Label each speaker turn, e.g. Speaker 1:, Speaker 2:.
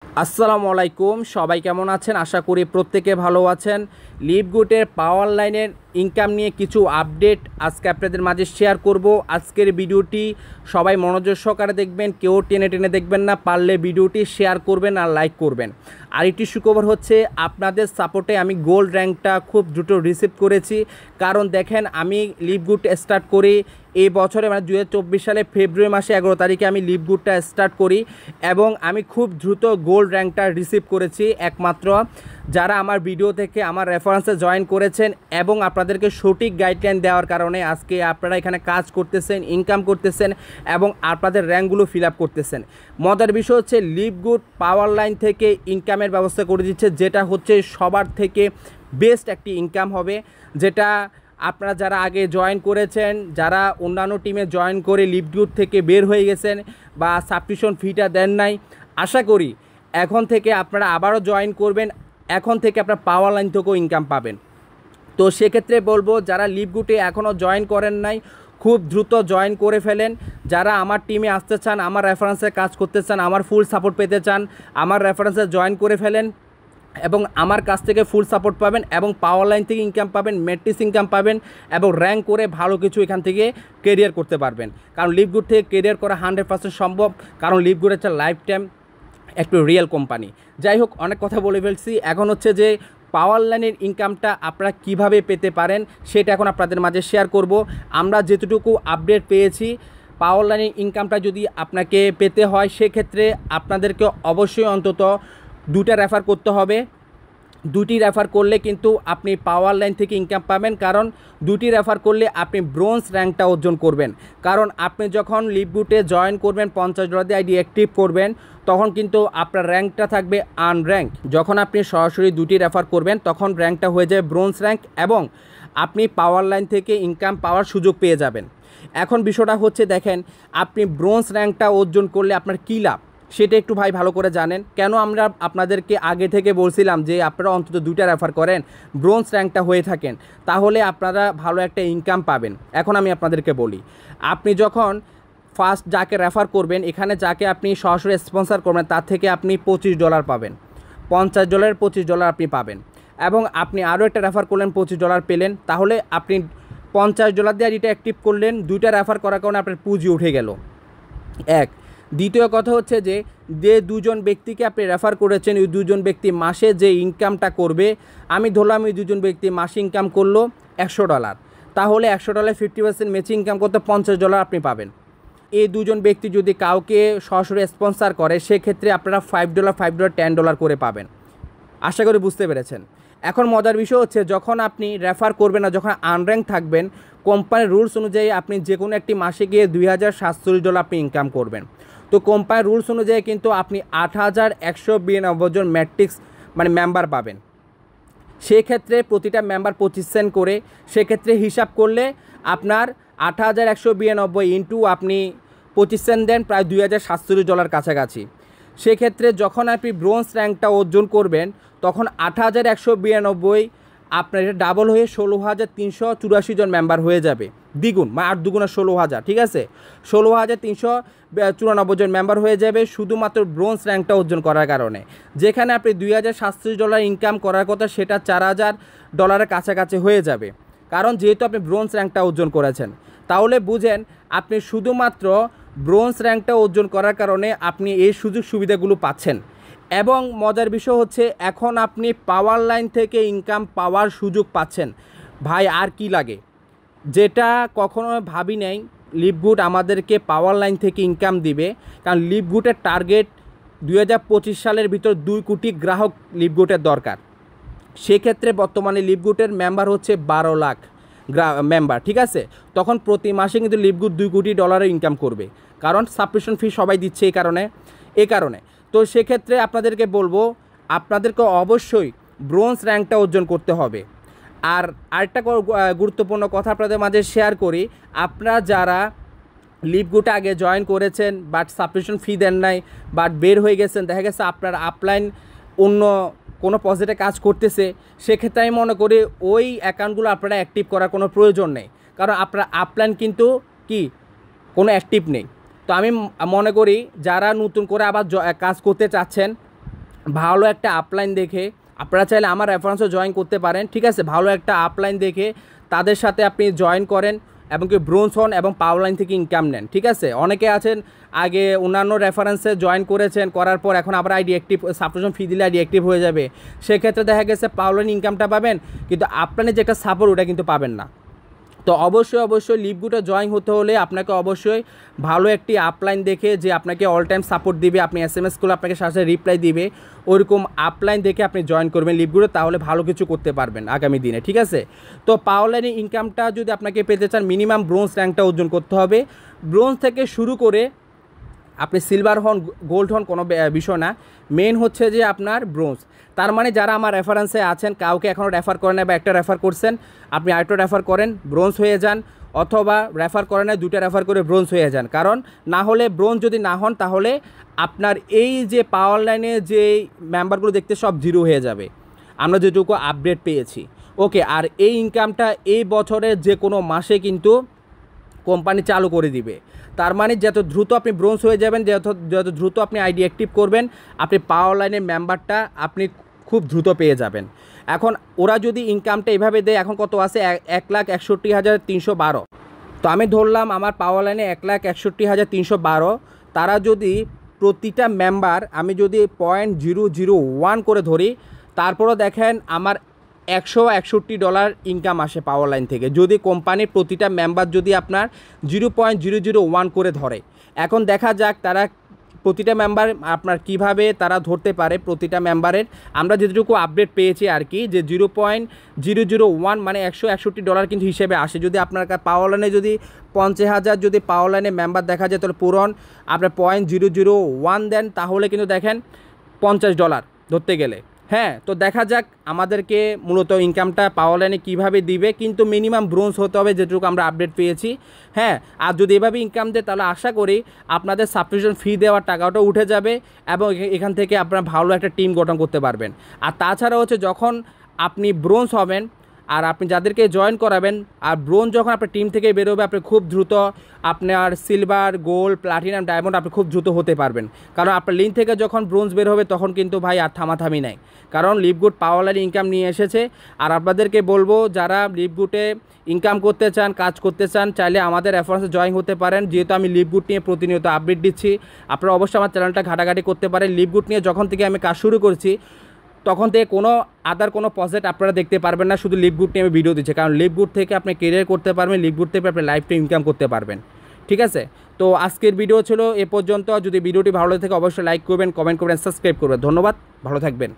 Speaker 1: আসসালামু আলাইকুম, সবাই কেমন আছেন? আশা করি প্রত্যেকে ভালো আছেন। লিভগুটের পাওয়ার লাইনের ইনকাম নিয়ে কিছু আপডেট আজকে আপনাদের মাঝে শেয়ার করব। আজকের ভিডিওটি সবাই মনোযোগ সহকারে দেখবেন, কেউ টেনে টেনে দেখবেন না, পারলে ভিডিওটি শেয়ার করবেন আর লাইক করবেন। আর একটি সুখবর হচ্ছে, আপনাদের সাপোর্টে আমি গোল্ড র্যাঙ্কটা খুব দ্রুত রিসিভ করেছি। কারণ দেখেন, আমি লিভগুট স্টার্ট করি এই বছরে, মানে 2024 সালে ফেব্রুয়ারি মাসে 11 তারিখে আমি লিভগুটটা স্টার্ট করি এবং আমি খুব দ্রুত গোল্ড র্যাঙ্কটা রিসিভ করেছি একমাত্র যারা আমার ভিডিও থেকে আমার রেফারেন্সে জয়েন করেছেন এবং আপনাদেরকে সঠিক গাইডলাইন দেওয়ার কারণে আজকে আপনারা এখানে কাজ করতেছেন, ইনকাম করতেছেন এবং আপনাদের র্যাঙ্কগুলো ফিল আপ করতেছেন। মজার বিষয় হচ্ছে, লিভগুট পাওয়ার লাইন থেকে ইনকামের ব্যবস্থা করে দিচ্ছে, যেটা হচ্ছে সবার থেকে বেস্ট একটি ইনকাম হবে। যেটা আপনারা যারা আগে জয়েন করেছেন, যারা অন্যান্য টিমে জয়েন করে লিভগুট থেকে বের হয়ে গেছেন বা সাবস্ক্রিপশন ফিটা দেন নাই, আশা করি এখন থেকে আপনারা আবারও জয়েন করবেন, এখন থেকে আপনারা পাওয়ার লাইন থেকেও ইনকাম পাবেন। তো সেক্ষেত্রে বলবো, যারা লিভগুটে এখনও জয়েন করেন নাই, খুব দ্রুত জয়েন করে ফেলেন। যারা আমার টিমে আসতে চান, আমার রেফারেন্সে কাজ করতে চান, আমার ফুল সাপোর্ট পেতে চান, আমার রেফারেন্সে জয়েন করে ফেলেন এবং আমার কাছ থেকে ফুল সাপোর্ট পাবেন এবং পাওয়ার লাইন থেকে ইনকাম পাবেন, ম্যাট্রিক্স ইনকাম পাবেন এবং র্যাঙ্ক করে ভালো কিছু এখান থেকে কেরিয়ার করতে পারবেন। কারণ লিভগুট থেকে কেরিয়ার করা 100% সম্ভব, কারণ লিভগুট হচ্ছে লাইফ টাইম একটু রিয়েল কোম্পানি। যাই হোক, অনেক কথা বলে ফেলছি। এখন হচ্ছে যে পাওয়ার লাইনের ইনকামটা আপনারা কিভাবে পেতে পারেন সেটা এখন আপনাদের মাঝে শেয়ার করব। আমরা যেটুকু আপডেট পেয়েছি, পাওয়ার লাইনের ইনকামটা যদি আপনাকে পেতে হয়, সেক্ষেত্রে আপনাদেরকে অবশ্যই অন্তত 2টা রেফার করতে হবে। 2টি রেফার করলে কিন্তু আপনি পাওয়ার লাইন থেকে ইনকাম পাবেন, কারণ 2টি রেফার করলে আপনি ব্রোঞ্জ র্যাঙ্কটা অর্জন করবেন। কারণ আপনি যখন লিভগুটে জয়েন করবেন, $50 দিয়ে আইডি অ্যাক্টিভ করবেন, তখন কিন্তু আপনার র্যাঙ্কটা থাকবে আনর্যাঙ্ক। যখন আপনি সরাসরি 2টি রেফার করবেন, তখন র্যাঙ্কটা হয়ে যায় ব্রোঞ্জ র্যাঙ্ক এবং আপনি পাওয়ার লাইন থেকে ইনকাম পাওয়ার সুযোগ পেয়ে যাবেন। এখন বিষয়টা হচ্ছে, দেখেন, আপনি ব্রোঞ্জ র্যাঙ্কটা অর্জন করলে আপনার কী লাভ সেটা একটু ভাই ভালো করে জানেন। কেন আমরা আপনাদেরকে আগে থেকে বলছিলাম যে আপনারা অন্তত 2টা রেফার করেন, ব্রোঞ্জ র্যাঙ্কটা হয়ে থাকেন, তাহলে আপনারা ভালো একটা ইনকাম পাবেন। এখন আমি আপনাদেরকে বলি, আপনি যখন ফার্স্ট যাকে রেফার করবেন, এখানে যাকে আপনি সরাসরি স্পন্সর করবেন, তার থেকে আপনি $25 পাবেন, $50 $25 আপনি পাবেন এবং আপনি আরও একটা রেফার করলেন, $25 পেলেন, তাহলে আপনি $50 দিয়ে আইডিটা অ্যাক্টিভ করলেন। 2টা রেফার করার কারণে আপনার পুঁজি উঠে গেল এক। দ্বিতীয় কথা হচ্ছে যে 2জন ব্যক্তিকে আপনি রেফার করেছেন, ওই 2জন ব্যক্তি মাসে যে ইনকামটা করবে, আমি ধরলাম ওই 2জন ব্যক্তি মাসে ইনকাম করলো $100, তাহলে $100 50% ম্যাচিং ইনকাম করতে $50 আপনি পাবেন। এই 2জন ব্যক্তি যদি কাউকে সরাসরি স্পন্সর করে, সেক্ষেত্রে আপনারা $5 $5 $10 করে পাবেন। আশা করি বুঝতে পেরেছেন। এখন মজার বিষয় হচ্ছে, যখন আপনি রেফার করবেন না, যখন আনর্যাঙ্ক থাকবেন, কোম্পানির রুলস অনুযায়ী আপনি যে কোনো একটি মাসে গিয়ে $2047 আপনি ইনকাম করবেন। তো কোম্পানির রুলস অনুযায়ী কিন্তু আপনি 8192 জন ম্যাট্রিক্স মানে মেম্বার পাবেন। সেক্ষেত্রে প্রতিটা মেম্বার 25 সেন্ট করে, সেক্ষেত্রে হিসাব করলে আপনার 8192 ইন্টু আপনি 25 সেন্ট দেন, প্রায় $2047 কাছাকাছি। সেক্ষেত্রে যখন আপনি ব্রোঞ্জ র্যাঙ্কটা অর্জন করবেন, তখন 8192 আপনার এটা ডাবল হয়ে 16,384 জন মেম্বার হয়ে যাবে, দ্বিগুণ, মানে 8 দুগুণা 16,000, ঠিক আছে, 16,394 জন মেম্বার হয়ে যাবে শুধুমাত্র ব্রোঞ্জ র্যাঙ্কটা অর্জন করার কারণে। যেখানে আপনি $2047 ইনকাম করার কথা, সেটা $4,000 কাছাকাছি হয়ে যাবে, কারণ যেহেতু আপনি ব্রোঞ্জ র্যাঙ্কটা অর্জন করেছেন। তাহলে বুঝেন, আপনি শুধুমাত্র ব্রোঞ্জ র্যাঙ্কটা অর্জন করার কারণে আপনি এই সুযোগ সুবিধাগুলো পাচ্ছেন। এবং মজার বিষয় হচ্ছে, এখন আপনি পাওয়ার লাইন থেকে ইনকাম পাওয়ার সুযোগ পাচ্ছেন। ভাই আর কি লাগে? যেটা কখনো ভাবি নাই লিভগুট আমাদেরকে পাওয়ার লাইন থেকে ইনকাম দিবে, কারণ লিভগুটের টার্গেট 2025 সালের ভিতর 2 কোটি গ্রাহক লিভগুটের দরকার। সেক্ষেত্রে বর্তমানে লিভগুটের মেম্বার হচ্ছে 12 লাখ মেম্বার, ঠিক আছে। তখন প্রতি মাসে কিন্তু লিভগুট $2 কোটি ইনকাম করবে, কারণ সাবস্ক্রিপশন ফি সবাই দিচ্ছে এই কারণে। তো সেক্ষেত্রে আপনাদেরকে বলবো, আপনাদেরকে অবশ্যই ব্রোঞ্জ র্যাঙ্কটা অর্জন করতে হবে। আর আরেকটা গুরুত্বপূর্ণ কথা আপনাদের মাঝে শেয়ার করি, আপনারা যারা লিভগুটে আগে জয়েন করেছেন বাট সাবস্ক্রিপশন ফি দেন নাই, বাট বের হয়ে গেছেন, দেখা গেছে আপনার আপলাইন অন্য কোনো প্রজেক্টে কাজ করতেছে, সেক্ষেত্রে আমি মনে করি ওই অ্যাকাউন্টগুলো আপনারা অ্যাক্টিভ করার কোনো প্রয়োজন নেই, কারণ আপনার আপলাইন কিন্তু কি কোনো অ্যাক্টিভ নেই। তো আমি মনে করি যারা নতুন করে আবার কাজ করতে চাচ্ছেন, ভালো একটা আপলাইন দেখে আপনারা চাইলে আমার রেফারেন্সও জয়েন করতে পারেন, ঠিক আছে। ভালো একটা আপলাইন দেখে তাদের সাথে আপনি জয়েন করেন এবং কি ব্রোঞ্জ হন এবং পাওয়ার লাইন থেকে ইনকাম নেন, ঠিক আছে। অনেকে আছেন আগে অন্যান্য রেফারেন্সে জয়েন করেছেন, করার পর এখন আবার আইডি অ্যাক্টিভ, সাবস্ক্রিপশন ফি দিলে আইডি অ্যাক্টিভ হয়ে যাবে। সেক্ষেত্রে দেখা গেছে পাওয়ার লাইন ইনকামটা পাবেন কিন্তু আপনার যে একটা সাপোর্ট ওটা কিন্তু পাবেন না। তো অবশ্যই লিভগুটে জয়েন হতে হলে আপনাকে অবশ্যই ভালো একটি আপলাইন দেখে যে আপনাকে অল টাইম সাপোর্ট দিবে, আপনি SMS করলে আপনাকে সাথে রিপ্লাই দিবে, ওইরকম আপলাইন দেখে আপনি জয়েন করবেন লিভগুটে, তাহলে ভালো কিছু করতে পারবেন আগামী দিনে, ঠিক আছে। তো পাওয়ার লাইনের ইনকামটা যদি আপনাকে পেতে চান মিনিমাম ব্রোঞ্জ র্যাঙ্কটা অর্জন করতে হবে। ব্রোঞ্জ থেকে শুরু করে আপনি সিলভার হন গোল্ড হন কোনো বিষয় না, মেন হচ্ছে যে আপনার ব্রোঞ্জ। তার মানে যারা আমার রেফারেন্সে আছেন কাউকে এখনও রেফার করেন না বা একটা রেফার করছেন, আপনি আরেকটা রেফার করেন ব্রোঞ্জ হয়ে যান, অথবা রেফার করেন না দুইটা রেফার করে ব্রোঞ্জ হয়ে যান। কারণ না হলে ব্রোঞ্জ যদি না হন তাহলে আপনার এই যে পাওয়ার লাইনে যে মেম্বারগুলো দেখতে সব জিরো হয়ে যাবে, আমরা যেটুকু আপডেট পেয়েছি, ওকে। আর এই ইনকামটা এই বছরের যে কোনো মাসে কিন্তু কোম্পানি চালু করে দিবে। তার মানে যত দ্রুত আপনি ব্রোঞ্জ হয়ে যাবেন, যত দ্রুত আপনি আইডি অ্যাক্টিভ করবেন, আপনি পাওয়ার লাইনের মেম্বারটা আপনি খুব দ্রুত পেয়ে যাবেন। এখন ওরা যদি ইনকামটা এভাবে দেয়, এখন কত আছে 1,61,312। তো আমি ধরলাম আমার পাওয়ার লাইনে 1,61,312, তারা যদি প্রতিটা মেম্বার আমি যদি $0.001 করে ধরি, তারপরও দেখেন আমার $161 ইনকাম আসে পাওয়ার লাইন থেকে, যদি কোম্পানির প্রতিটা মেম্বার যদি আপনার 0.001 করে ধরে। এখন দেখা যাক তারা প্রতিটা মেম্বার আপনার কিভাবে তারা ধরতে পারে প্রতিটা মেম্বারের। আমরা যেটুকু আপডেট পেয়েছি আর কি, যে 0.001 মানে $161 কিন্তু হিসেবে আসে। যদি আপনার পাওয়ার লাইনে যদি 50,000 যদি পাওয়ার লাইনে মেম্বার দেখা যায়, তাহলে পুরন আপনার $0.001 দেন, তাহলে কিন্তু দেখেন $50 ধরতে গেলে। হ্যাঁ, তো দেখা যাক আমাদেরকে মূলত ইনকামটা পাওয়ার লাইনে কীভাবে দিবে, কিন্তু মিনিমাম ব্রোঞ্জ হতে হবে যেটুকু আমরা আপডেট পেয়েছি। হ্যাঁ, আর যদি এভাবে ইনকাম দেয় তাহলে আশা করি আপনাদের সাবস্ক্রিপশন ফি দেওয়ার টাকাটাও উঠে যাবে এবং এখান থেকে আপনারা ভালো একটা টিম গঠন করতে পারবেন। আর তাছাড়া হচ্ছে যখন আপনি ব্রোঞ্জ হবেন আর আপনি যাদেরকে জয়েন করাবেন, আর ব্রোঞ্জ যখন আপনার টিম থেকে বেরোবে, আপনি খুব দ্রুত আপনার সিলভার গোল্ড প্লাটিনাম ডায়মন্ড আপনি খুব দ্রুত হতে পারবেন। কারণ আপনার লিঙ্ক থেকে যখন ব্রোঞ্জ বের হবে তখন কিন্তু ভাই আর থামাথামি নাই, কারণ লিভগুড পাওয়ার লাইন ইনকাম নিয়ে এসেছে। আর আপনাদেরকে বলবো যারা লিভগুডে ইনকাম করতে চান, কাজ করতে চান, চাইলে আমাদের রেফারেন্সে জয়েন হতে পারেন। যেহেতু আমি লিভগুড নিয়ে প্রতিনিয়ত আপডেট দিচ্ছি, আপনারা অবশ্যই আমার চ্যানেলটা ঘাটাঘাটি করতে পারেন। লিভগুড নিয়ে যখন থেকে আমি কাজ শুরু করছি তখন থেকে কোনো আদার কোনো প্রজেক্ট আপনারা দেখতে পারবেন না, শুধু লিভগুড নিয়ে আমি ভিডিও দিচ্ছি। কারণ লিভগুড থেকে আপনি কেরিয়ার করতে পারবেন, লিভগুড থেকে আপনি লাইফ টাইম ইনকাম করতে পারবেন, ঠিক আছে। তো আজকের ভিডিও ছিল এ পর্যন্ত। যদি ভিডিওটি ভালো লাগে থাকে অবশ্যই লাইক করবেন, কমেন্ট করবেন, সাবস্ক্রাইব করবেন। ধন্যবাদ, ভালো থাকবেন।